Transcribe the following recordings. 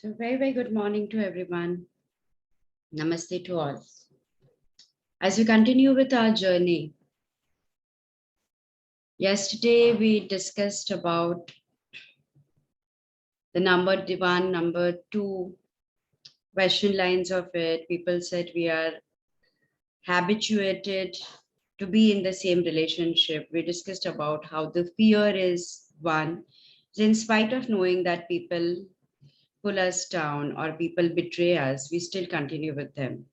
So very good morning to everyone. Namaste to all. As we continue with our journey, yesterday we discussed about the number one, number two question lines of it. People said we are habituated to be in the same relationship. We discussed about how the fear is one. In spite of knowing that people pull us down or people betray us, we still continue with them.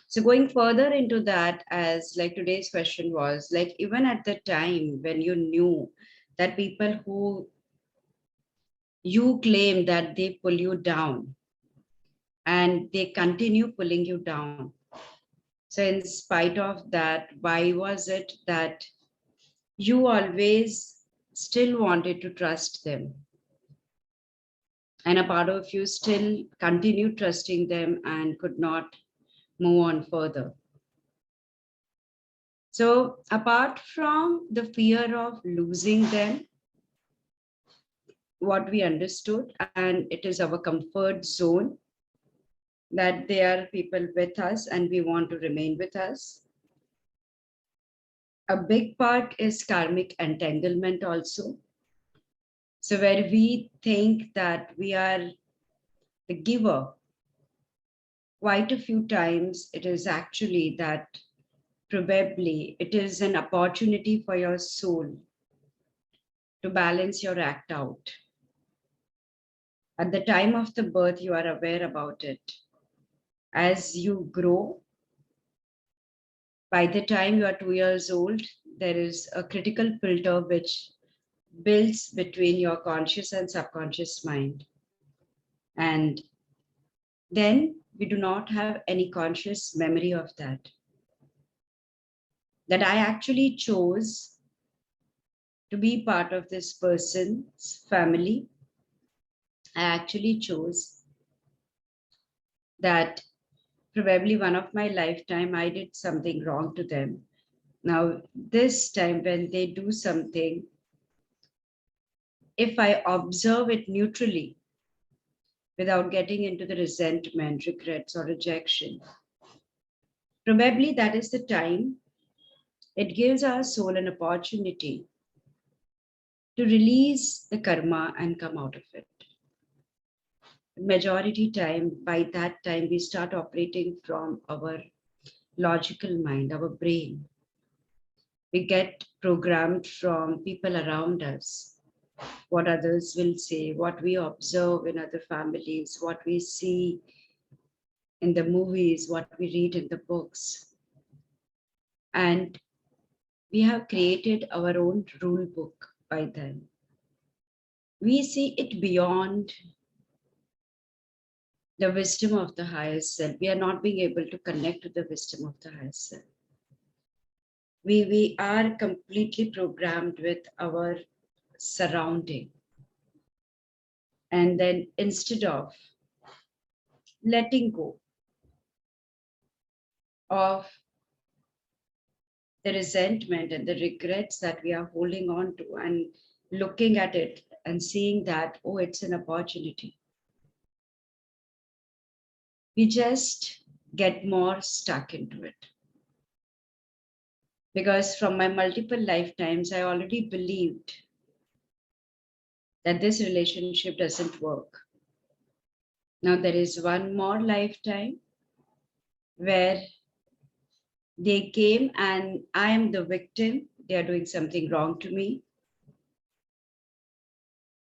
So going further into that, as like today's question was, like even at the time when you knew that people who you claim that they pull you down and they continue pulling you down. So in spite of that, why was it that you always still wanted to trust them? And a part of you still continued trusting them and could not move on further. So apart from the fear of losing them, what we understood, and it is our comfort zone that they are people with us and we want to remain with us. A big part is karmic entanglement also. So where we think that we are the giver, quite a few times it is actually that probably it is an opportunity for your soul to balance your act out. At the time of the birth, you are aware about it. As you grow, by the time you are 2 years old, there is a critical filter which builds between your conscious and subconscious mind. And then we do not have any conscious memory of that. That I actually chose to be part of this person's family. I actually chose that probably one of my lifetime I did something wrong to them. Now, this time when they do something, if I observe it neutrally, without getting into the resentment, regrets, or rejection, probably that is the time it gives our soul an opportunity to release the karma and come out of it. Majority time, by that time, we start operating from our logical mind, our brain. We get programmed from people around us, what others will say, what we observe in other families, what we see in the movies, what we read in the books. And we have created our own rule book by then. We see it beyond the wisdom of the higher self. We are not being able to connect to the wisdom of the higher self. We are completely programmed with our surrounding. And then instead of letting go of the resentment and the regrets that we are holding on to and looking at it and seeing that, oh, it's an opportunity, we just get more stuck into it. Because from my multiple lifetimes, I already believed that this relationship doesn't work. Now there is one more lifetime where they came and I am the victim. They are doing something wrong to me.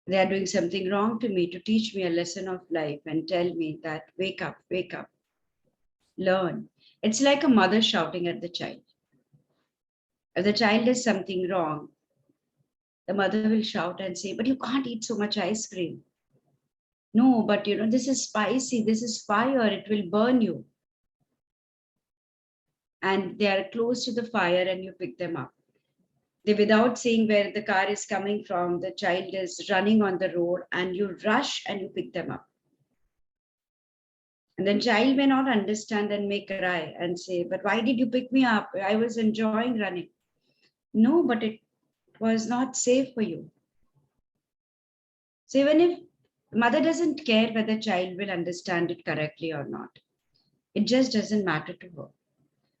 They are doing something wrong to me to teach me a lesson of life and tell me that wake up, learn. It's like a mother shouting at the child. If the child does something wrong, the mother will shout and say, but you can't eat so much ice cream. No, but this is spicy, this is fire, it will burn you. And they are close to the fire and you pick them up. They, without seeing where the car is coming from, the child is running on the road and you rush and you pick them up. And then child may not understand and may cry and say, but why did you pick me up? I was enjoying running. No, but it was not safe for you. So even if The mother doesn't care whether child will understand it correctly or not. It just doesn't matter to her.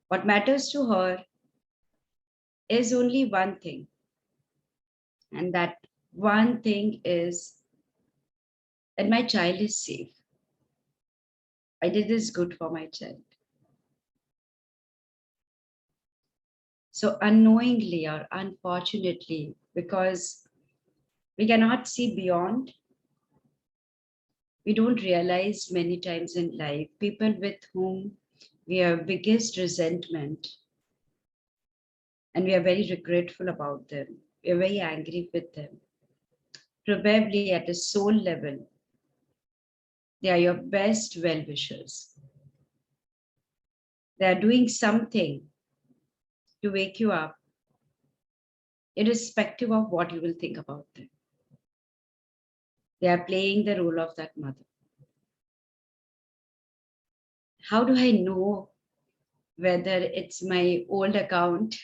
What matters to her is only one thing, and that one thing is that my child is safe. I did this good for my child. So unknowingly or unfortunately, because we cannot see beyond, we don't realize many times in life, people with whom we have biggest resentment and we are very regretful about them. We are very angry with them. Probably at a soul level, they are your best well wishers. They are doing something to wake you up, irrespective of what you will think about them. They are playing the role of that mother. How do I know whether it's my old account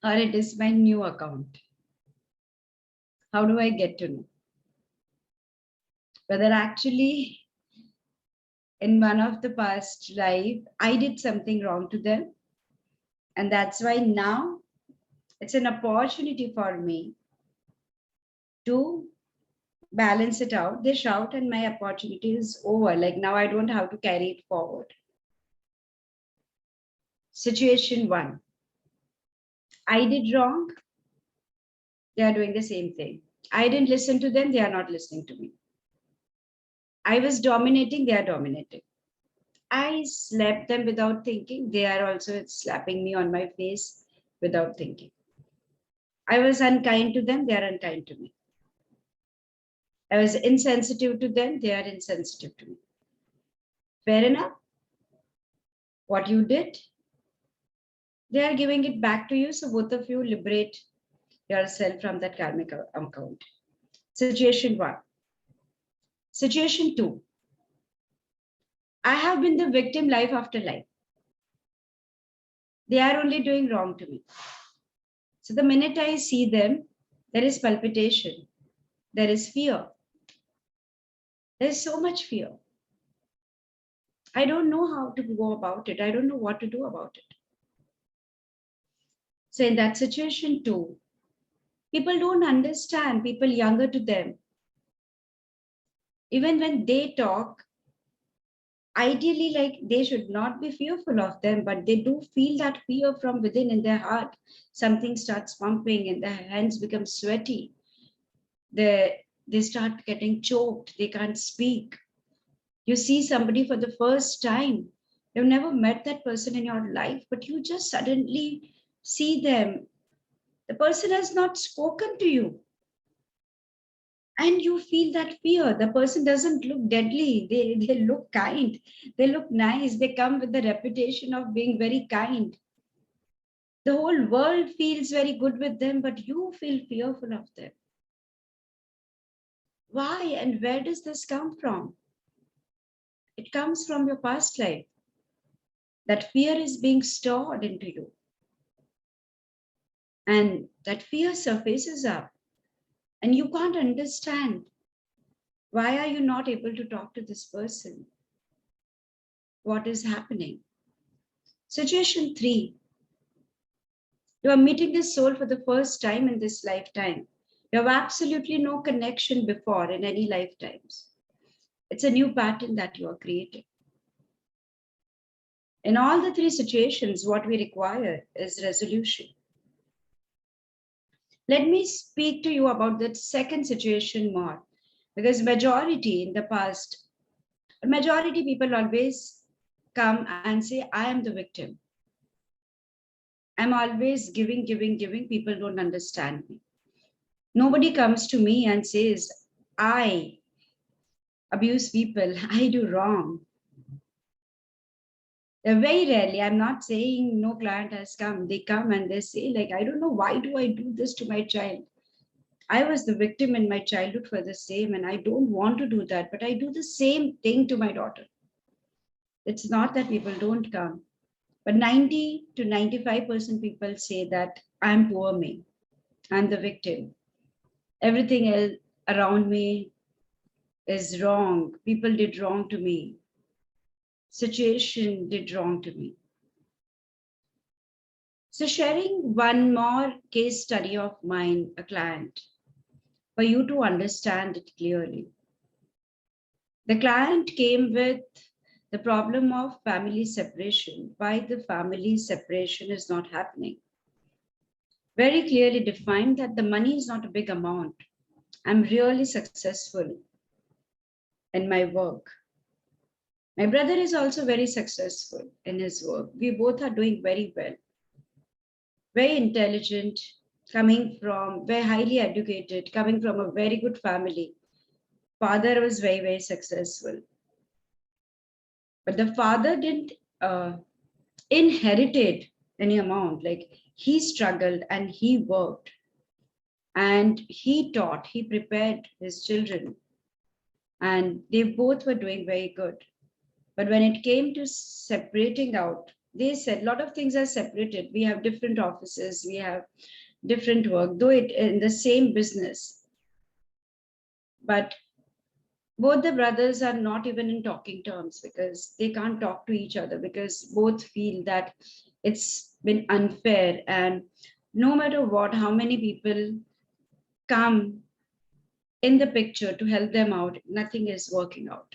or it is my new account? How do I get to know? Whether actually in one of the past life, I did something wrong to them. And that's why now it's an opportunity for me to balance it out. They shout and my opportunity is over. Like now I don't have to carry it forward. Situation one, I did wrong. They are doing the same thing. I didn't listen to them. They are not listening to me. I was dominating. They are dominating. I slapped them without thinking. They are also slapping me on my face without thinking. I was unkind to them. They are unkind to me. I was insensitive to them. They are insensitive to me. Fair enough. What you did, they are giving it back to you. So both of you liberate yourself from that karmic account. Situation one. Situation two. I have been the victim life after life. They are only doing wrong to me. So the minute I see them, there is palpitation. There is fear. There is so much fear. I don't know how to go about it. I don't know what to do about it. So in that situation too, people don't understand, people younger to them. Even when they talk, ideally, like they should not be fearful of them, but they do feel that fear from within in their heart. Something starts pumping and their hands become sweaty. They start getting choked. They can't speak. You see somebody for the first time. You've never met that person in your life, but you just suddenly see them. The person has not spoken to you. And you feel that fear. The person doesn't look deadly. They look kind. They look nice. They come with the reputation of being very kind. The whole world feels very good with them, but you feel fearful of them. Why and where does this come from? It comes from your past life. That fear is being stored into you. And that fear surfaces up. And you can't understand. Why are you not able to talk to this person? What is happening? Situation three, you are meeting this soul for the first time in this lifetime. You have absolutely no connection before in any lifetimes. It's a new pattern that you are creating. In all the three situations, what we require is resolution. Let me speak to you about the second situation more, because majority in the past, majority people always come and say, I am the victim. I'm always giving, giving, giving. People don't understand me. Nobody comes to me and says, I abuse people, I do wrong. Very rarely, I'm not saying no client has come. They come and they say, like, I don't know, why do I do this to my child? I was the victim in my childhood for the same, and I don't want to do that, but I do the same thing to my daughter. It's not that people don't come, but 90 to 95% people say that I'm poor me, I'm the victim. Everything else around me is wrong. People did wrong to me. Situation did wrong to me. So sharing one more case study of mine, a client, for you to understand it clearly. The client came with the problem of family separation, why the family separation is not happening. Very clearly defined that the money is not a big amount. I'm really successful in my work. My brother is also very successful in his work. We both are doing very well, very intelligent, coming from very highly educated, coming from a very good family. Father was very, very successful. But the father didn't uh, inherited any amount. Like he struggled and he worked and he taught, he prepared his children, and they both were doing very good. But when it came to separating out, they said a lot of things are separated. We have different offices, we have different work, though it in the same business. But both the brothers are not even in talking terms because they can't talk to each other because both feel that it's been unfair, and no matter what, how many people come in the picture to help them out, nothing is working out.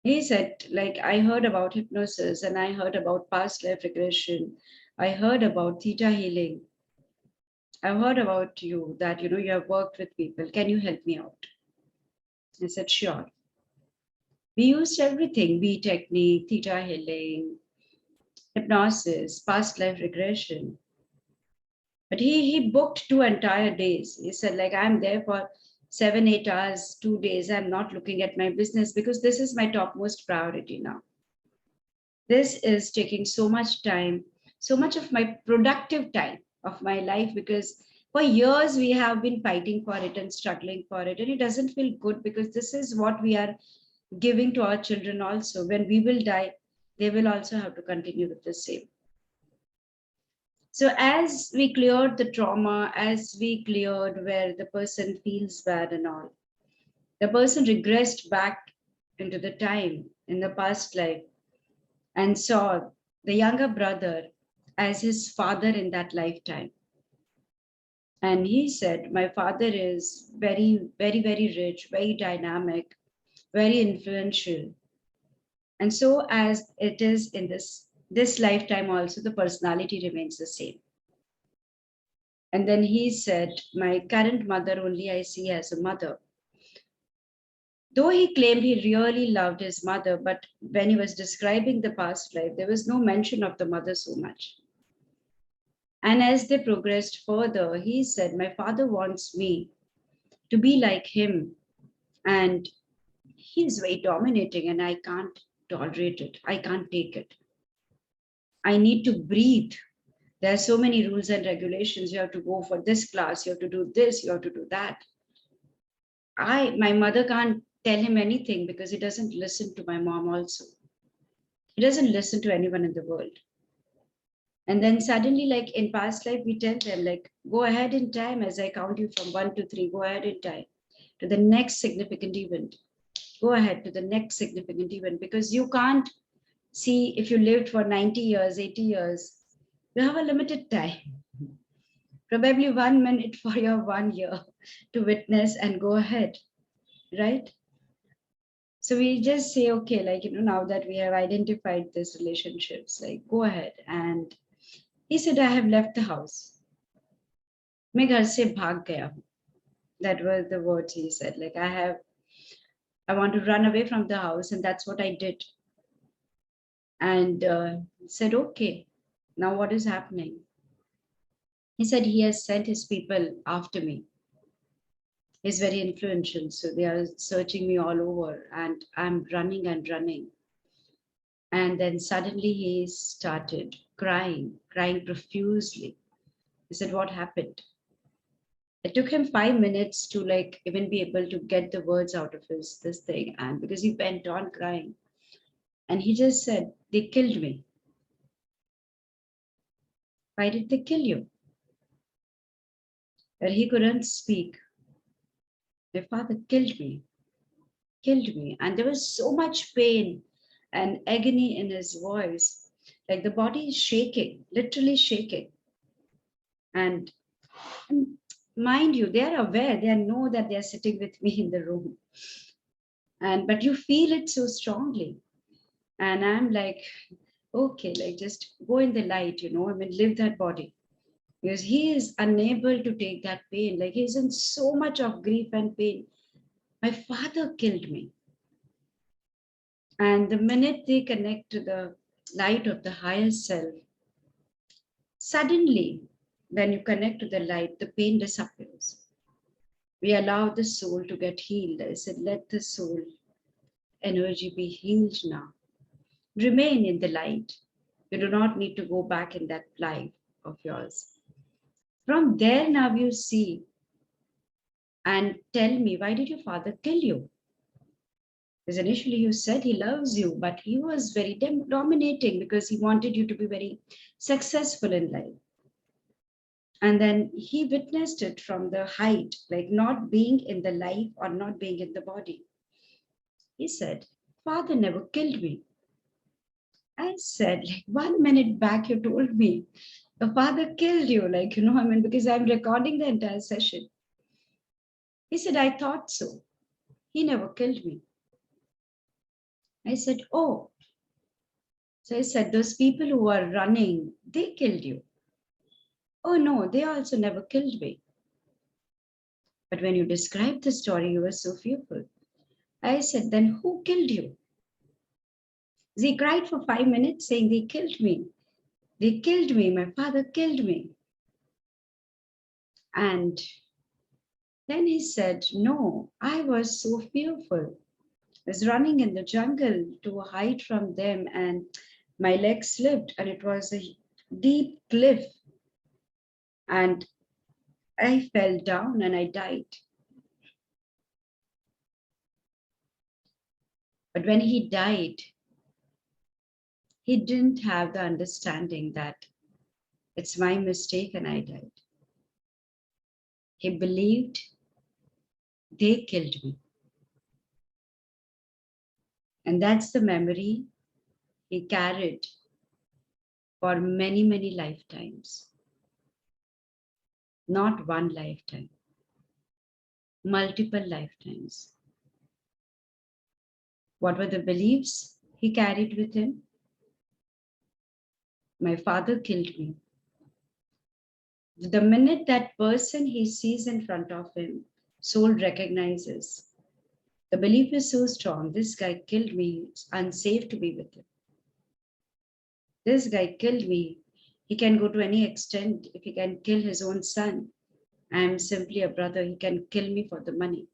He said, like, I heard about hypnosis and I heard about past life regression. I heard about theta healing. I heard about you that, you have worked with people. Can you help me out? I said, sure. We used everything, B technique, theta healing, hypnosis, past life regression. But he booked 2 entire days. He said, like, I'm there for 7, 8 hours, 2 days. I'm not looking at my business because this is my topmost priority now. This is taking so much time, so much of my productive time of my life, because for years we have been fighting for it and struggling for it. And it doesn't feel good because this is what we are giving to our children also. When we will die, they will also have to continue with the same. So as we cleared the trauma, as we cleared where the person feels bad and all, the person regressed back into the time in the past life and saw the younger brother as his father in that lifetime. And he said, my father is very, very, very rich, very dynamic, very influential. And so as it is in this lifetime also, the personality remains the same. And then he said, my current mother only I see as a mother. Though he claimed he really loved his mother, but when he was describing the past life, there was no mention of the mother so much. And as they progressed further, he said, my father wants me to be like him. And he's very dominating, and I can't tolerate it. I can't take it. I need to breathe. There are so many rules and regulations. You have to go for this class, you have to do this, you have to do that. My mother can't tell him anything because he doesn't listen to my mom also. He doesn't listen to anyone in the world. And then suddenly, like in past life, we tell them, like, go ahead in time as I count you from 1 to 3, go ahead in time to the next significant event. Go ahead to the next significant event, because you can't see if you lived for 90 years, 80 years, you have a limited time. Probably 1 minute for your 1 year to witness and go ahead, right? So we just say, okay, like, now that we have identified these relationships, like, go ahead. And he said, I have left the house. मैं घर से भाग गया हूँ. That was the words he said. Like, I want to run away from the house, and that's what I did. And said, okay, now what is happening? He said he has sent his people after me. He's very influential, so they are searching me all over, and I'm running and running. And then suddenly he started crying profusely. He said, what happened? It took him 5 minutes to like even be able to get the words out of this thing, and because he went on crying, and he just said, they killed me. Why did they kill you? But he couldn't speak. My father killed me. killed me. And there was so much pain and agony in his voice. Like the body is shaking, literally shaking. And, and mind you, they are aware, they know that they are sitting with me in the room. And but you feel it so strongly. And I'm like, okay, like just go in the light, I mean, live that body. Because he is unable to take that pain. Like he's in so much of grief and pain. My father killed me. And the minute they connect to the light of the higher self, suddenly, when you connect to the light, the pain disappears. We allow the soul to get healed. I said, let the soul energy be healed now. Remain in the light. You do not need to go back in that life of yours. From there, now you see and tell me, why did your father kill you? Because initially you said he loves you, but he was very dominating because he wanted you to be very successful in life. And then he witnessed it from the height, like not being in the life or not being in the body. He said, Father never killed me. I said, like 1 minute back, you told me the father killed you, like, I mean, because I'm recording the entire session. He said, I thought so. He never killed me. I said, oh. So I said, those people who are running, they killed you. Oh no, they also never killed me. But when you described the story, you were so fearful. I said, then who killed you? He cried for 5 minutes saying, they killed me. They killed me. My father killed me. And then he said, no, I was so fearful. I was running in the jungle to hide from them and my leg slipped and it was a deep cliff and I fell down and I died. But when he died, he didn't have the understanding that it's my mistake and I died. He believed they killed me. And that's the memory he carried for many, many lifetimes. Not one lifetime, multiple lifetimes. What were the beliefs he carried with him? My father killed me. The minute that person he sees in front of him, soul recognizes. The belief is so strong. This guy killed me. It's unsafe to be with him. This guy killed me. He can go to any extent. If he can kill his own son, I am simply a brother. He can kill me for the money.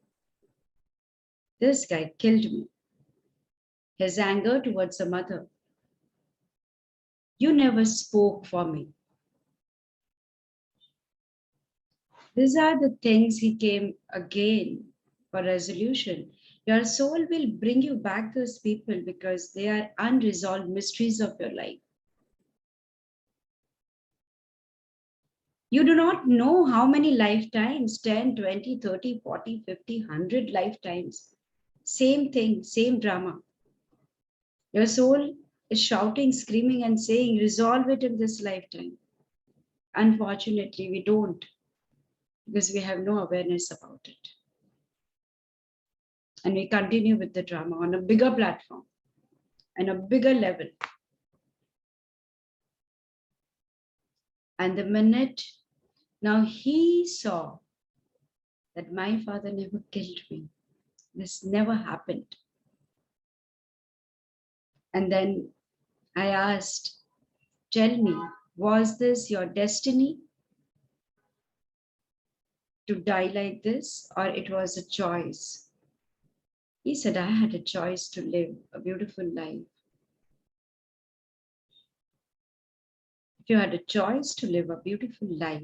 This guy killed me. His anger towards the mother. You never spoke for me. These are the things he came again for resolution. Your soul will bring you back those people because they are unresolved mysteries of your life. You do not know how many lifetimes 10, 20, 30, 40, 50, 100 lifetimes. Same thing, same drama. Your soul is shouting, screaming, and saying, resolve it in this lifetime. Unfortunately, we don't because we have no awareness about it. And we continue with the drama on a bigger platform and a bigger level. And the minute now he saw that my father never killed me, this never happened. And then I asked, tell me, was this your destiny to die like this, or it was a choice? He said, I had a choice to live a beautiful life. If you had a choice to live a beautiful life,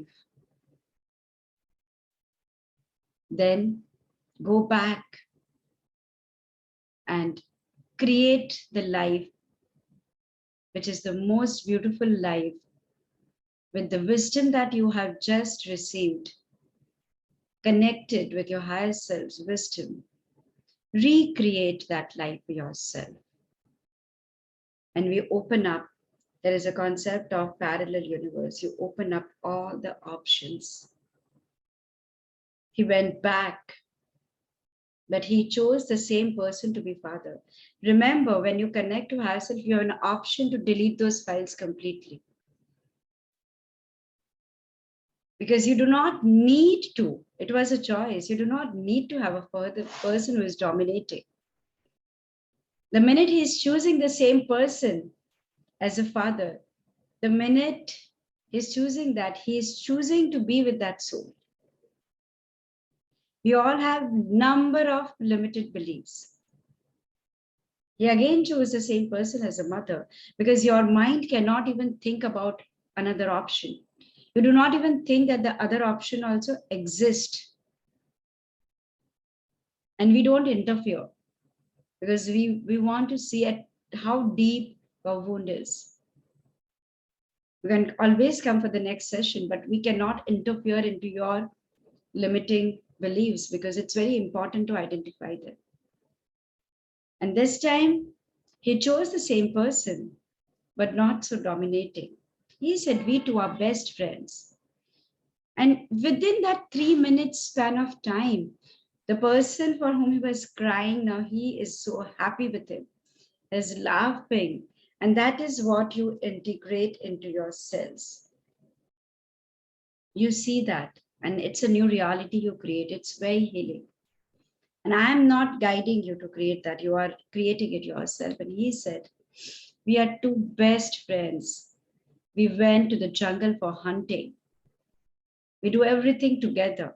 then go back and create the life which is the most beautiful life with the wisdom that you have just received, connected with your higher self's wisdom. Recreate that life for yourself. And we open up. There is a concept of parallel universe. You open up all the options. He went back, but he chose the same person to be father. Remember, when you connect to higher self, you have an option to delete those files completely. Because you do not need to. It was a choice. You do not need to have a further person who is dominating. The minute he is choosing the same person as a father, the minute he's choosing that, he is choosing to be with that soul. We all have number of limited beliefs. He again chose the same person as a mother because your mind cannot even think about another option. You do not even think that the other option also exists. And we don't interfere because we want to see at how deep our wound is. We can always come for the next session, but we cannot interfere into your limiting beliefs because it's very important to identify them. And this time, he chose the same person, but not so dominating. He said, we two are best friends. And within that 3 minute span of time, the person for whom he was crying, now he is so happy with him, is laughing. And that is what you integrate into your cells. You see that, and it's a new reality you create. It's very healing. And I am not guiding you to create that. You are creating it yourself. And he said, we are two best friends. We went to the jungle for hunting. We do everything together.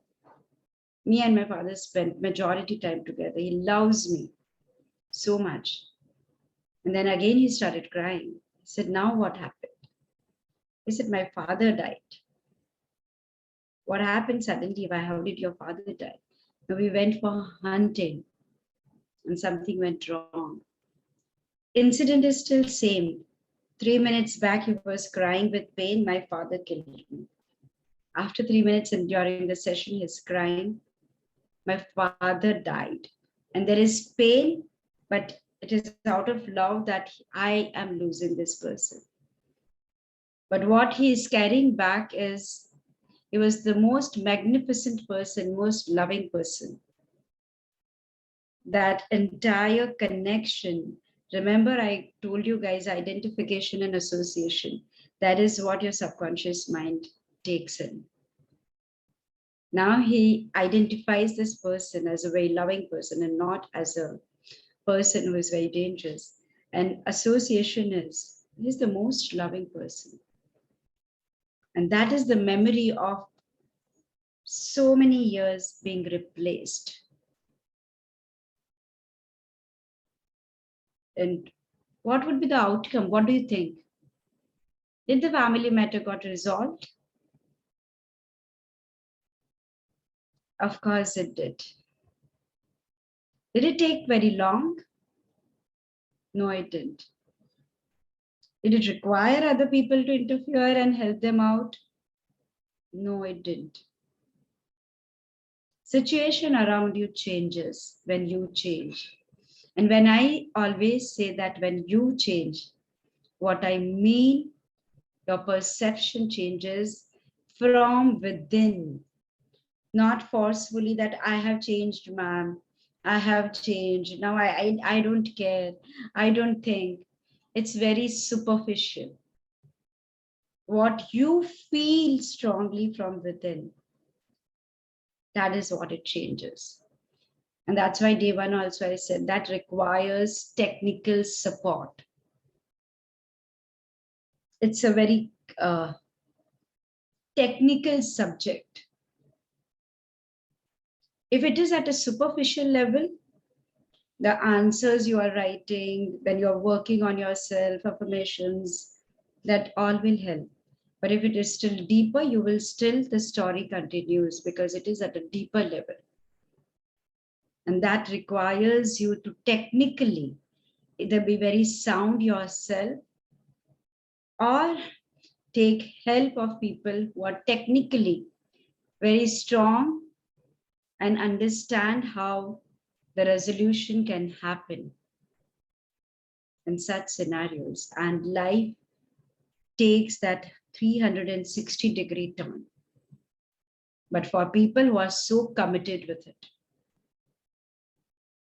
Me and my father spent majority time together. He loves me so much. And then again he started crying. He said, now what happened? He said, my father died. What happened suddenly? Why? How did your father die? Now we went for hunting and something went wrong. Incident is still same. 3 minutes back, he was crying with pain. My father killed me. After 3 minutes and during the session, he's crying. My father died. And there is pain, but it is out of love that I am losing this person. But what he is carrying back is he was the most magnificent person, most loving person. That entire connection. Remember, I told you guys identification and association. That is what your subconscious mind takes in. Now he identifies this person as a very loving person and not as a person who is very dangerous. And association is, he's the most loving person. And that is the memory of so many years being replaced. And what would be the outcome? What do you think? Did the family matter got resolved? Of course it did. Did it take very long? No, it didn't. Did it require other people to interfere and help them out? No, it didn't. Situation around you changes when you change. And when I always say that when you change, what I mean, your perception changes from within, not forcefully that I have changed, ma'am. I have changed. Now I don't care. I don't think. It's very superficial. What you feel strongly from within, that is what it changes. And that's why day one also I said that requires technical support. It's a very technical subject. If it is at a superficial level, the answers you are writing, when you're working on yourself, affirmations, that all will help. But if it is still deeper, you will still, the story continues because it is at a deeper level. And that requires you to technically either be very sound yourself or take help of people who are technically very strong and understand how The resolution can happen in such scenarios, and life takes that 360-degree turn. But for people who are so committed with it,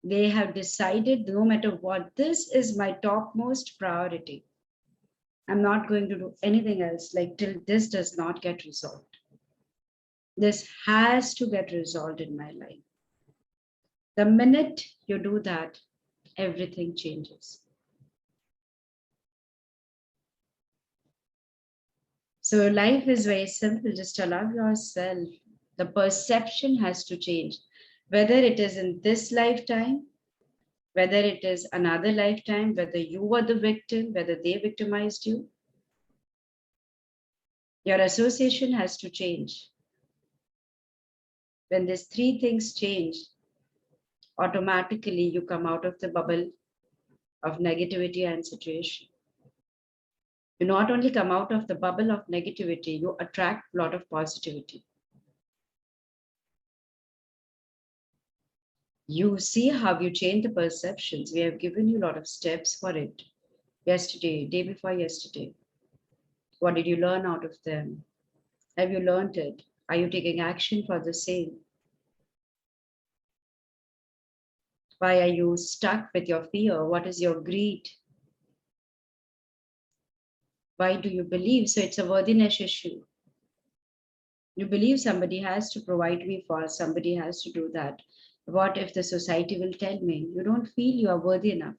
they have decided no matter what, this is my topmost priority. I'm not going to do anything else like till this does not get resolved. This has to get resolved in my life. The minute you do that, everything changes. So life is very simple. Just allow yourself. The perception has to change. Whether it is in this lifetime, whether it is another lifetime, whether you were the victim, whether they victimized you, your association has to change. When these three things change, automatically you come out of the bubble of negativity and situation. You not only come out of the bubble of negativity, you attract a lot of positivity. You see how you change the perceptions. We have given you a lot of steps for it. Yesterday, day before yesterday. What did you learn out of them? Have you learned it? Are you taking action for the same? Why are you stuck with your fear? What is your greed? Why do you believe? So it's a worthiness issue. You believe somebody has to provide me for, somebody has to do that. What if the society will tell me? You don't feel you are worthy enough.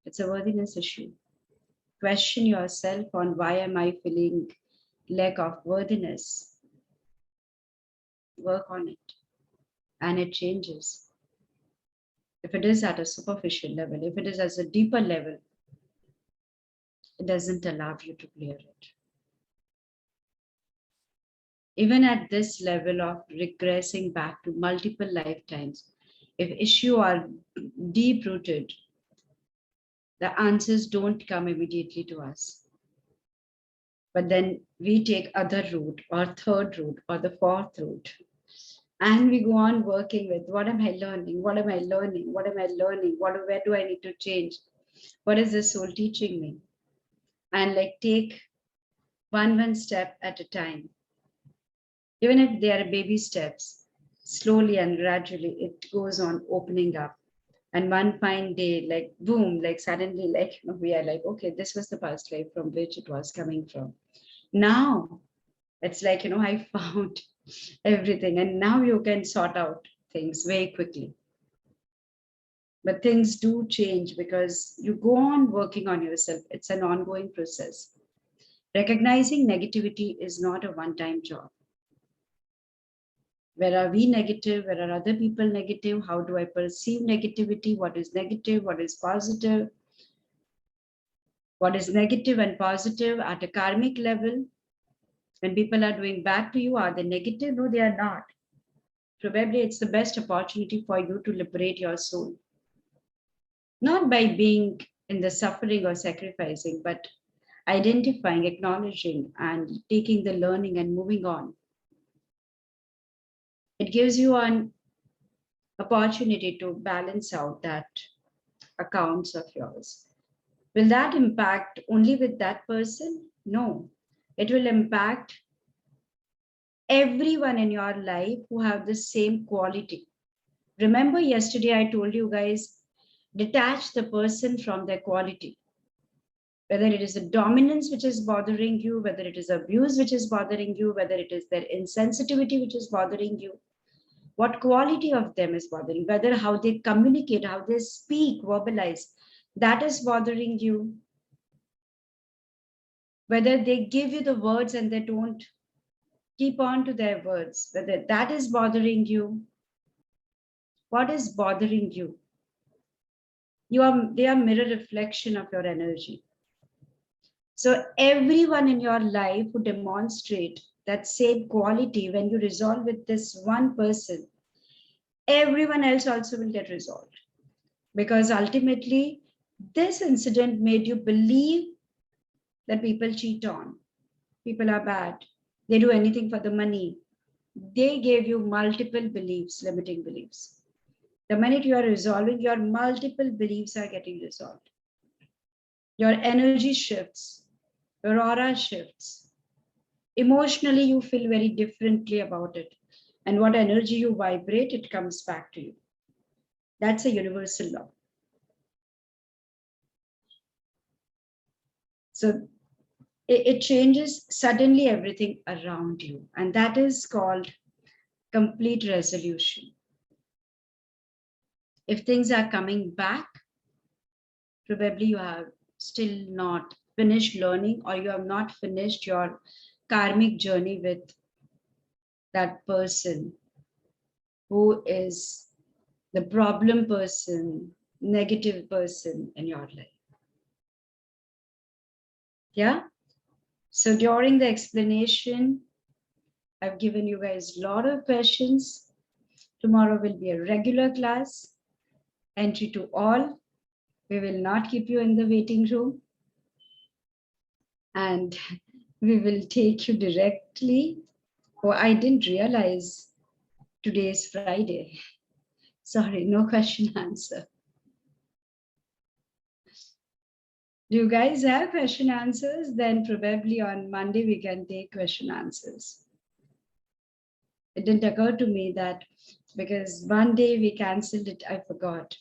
It's a worthiness issue. Question yourself on why am I feeling lack of worthiness? Work on it and it changes. If it is at a superficial level, if it is at a deeper level, it doesn't allow you to clear it. Even at this level of regressing back to multiple lifetimes, if issues are deep rooted, the answers don't come immediately to us. But then we take other route or third route or the fourth route. And we go on working with what am I learning? What am I learning? What am I learning? Where do I need to change? What is the soul teaching me? And like take one step at a time. Even if they are baby steps, slowly and gradually it goes on opening up. And one fine day, like boom, like suddenly, like we are like, okay, this was the past life from which it was coming from. Now it's like, I found everything, and now you can sort out things very quickly. But things do change because you go on working on yourself. It's an ongoing process. Recognizing negativity is not a one-time job. Where are we negative? Where are other people negative? How do I perceive negativity? What is negative? What is positive? What is negative and positive at a karmic level? When people are doing bad to you, are they negative? No, they are not. Probably it's the best opportunity for you to liberate your soul. Not by being in the suffering or sacrificing, but identifying, acknowledging, and taking the learning and moving on. It gives you an opportunity to balance out that accounts of yours. Will that impact only with that person? No. It will impact everyone in your life who have the same quality. Remember yesterday I told you guys, detach the person from their quality. Whether it is a dominance which is bothering you, whether it is abuse which is bothering you, whether it is their insensitivity which is bothering you, what quality of them is bothering, whether how they communicate, how they speak, verbalize, that is bothering you, whether they give you the words and they don't keep on to their words, whether that is bothering you. What is bothering you? They are mirror reflection of your energy. So everyone in your life who demonstrate that same quality, when you resolve with this one person, everyone else also will get resolved. Because ultimately, this incident made you believe that people cheat on, people are bad, they do anything for the money. They gave you multiple beliefs, limiting beliefs. The minute you are resolving, your multiple beliefs are getting resolved. Your energy shifts, your aura shifts. Emotionally, you feel very differently about it. And what energy you vibrate, it comes back to you. That's a universal law. So it changes suddenly everything around you. And that is called complete resolution. If things are coming back, probably you have still not finished learning, or you have not finished your karmic journey with that person who is the problem person, negative person in your life. Yeah. So during the explanation, I've given you guys a lot of questions. Tomorrow will be a regular class. Entry to all. We will not keep you in the waiting room. And we will take you directly. Oh, I didn't realize today is Friday. Sorry, no question answer. Do you guys have question answers? Then probably on Monday we can take question answers. It didn't occur to me that because one day we cancelled it, I forgot.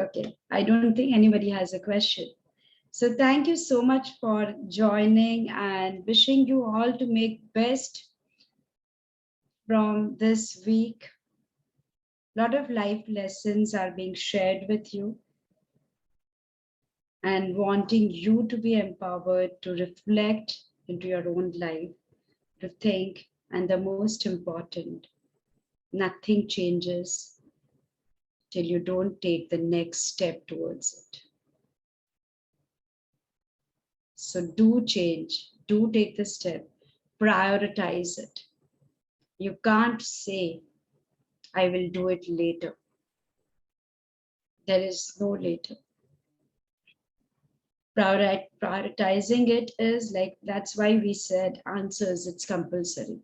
Okay, I don't think anybody has a question. So thank you so much for joining, and wishing you all to make best from this week. A lot of life lessons are being shared with you, and wanting you to be empowered to reflect into your own life, to think, and the most important, nothing changes till you don't take the next step towards it. So do change, do take the step, prioritize it. You can't say, I will do it later. There is no later. Prioritizing it is like, that's why we said answers, it's compulsory.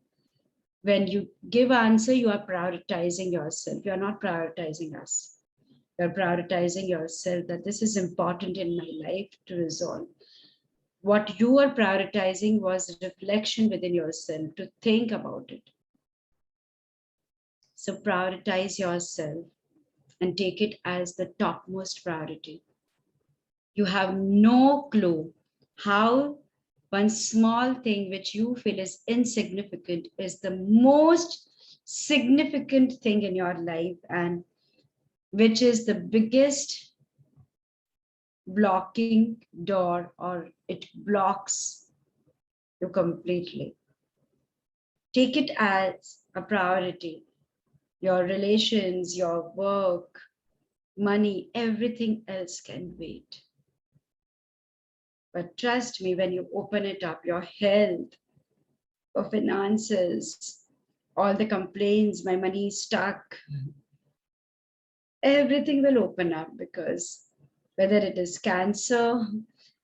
When you give answer, you are prioritizing yourself. You are not prioritizing us. You're prioritizing yourself, that this is important in my life to resolve. What you are prioritizing was reflection within yourself, to think about it. So prioritize yourself and take it as the topmost priority. You have no clue how one small thing which you feel is insignificant is the most significant thing in your life, and which is the biggest blocking door, or it blocks you completely. Take it as a priority. Your relations, your work, money, everything else can wait. But trust me, when you open it up, your health, your finances, all the complaints, my money is stuck, everything will open up, because whether it is cancer,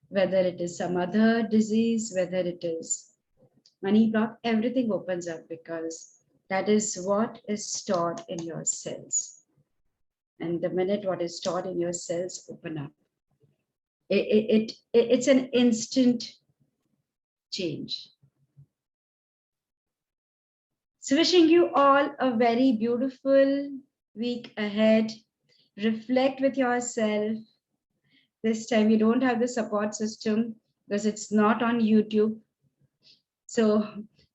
whether it is some other disease, whether it is money block, everything opens up, because that is what is stored in your cells. And the minute what is stored in your cells open up, it's an instant change. So wishing you all a very beautiful week ahead. Reflect with yourself. This time you don't have the support system because it's not on YouTube. So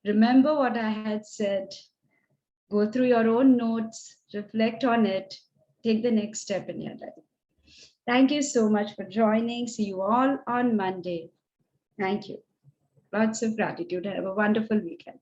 remember what I had said. Go through your own notes, reflect on it, take the next step in your life. Thank you so much for joining. See you all on Monday. Thank you. Lots of gratitude. Have a wonderful weekend.